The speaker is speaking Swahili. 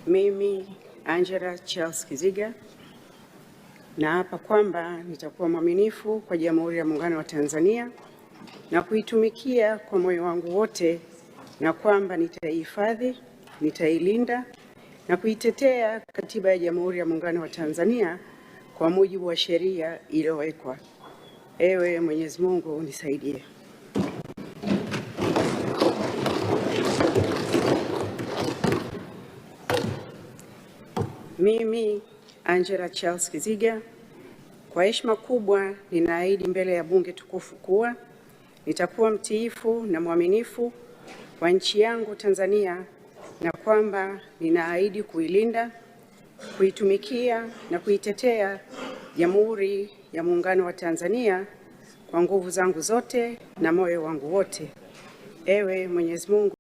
Mimi Angela Charles Kiziga naapa kwamba nitakuwa mwaminifu kwa Jamhuri ya Muungano wa Tanzania na kuitumikia kwa moyo wangu wote, na kwamba nitaihifadhi, nitailinda na kuitetea Katiba ya Jamhuri ya Muungano wa Tanzania kwa mujibu wa sheria iliyowekwa. Ewe Mwenyezi Mungu unisaidie. Mimi Angela Charles Kiziga kwa heshima kubwa ninaahidi mbele ya bunge tukufu kuwa nitakuwa mtiifu na mwaminifu kwa nchi yangu Tanzania, na kwamba ninaahidi kuilinda, kuitumikia na kuitetea Jamhuri ya Muungano wa Tanzania kwa nguvu zangu zote na moyo wangu wote. Ewe Mwenyezi Mungu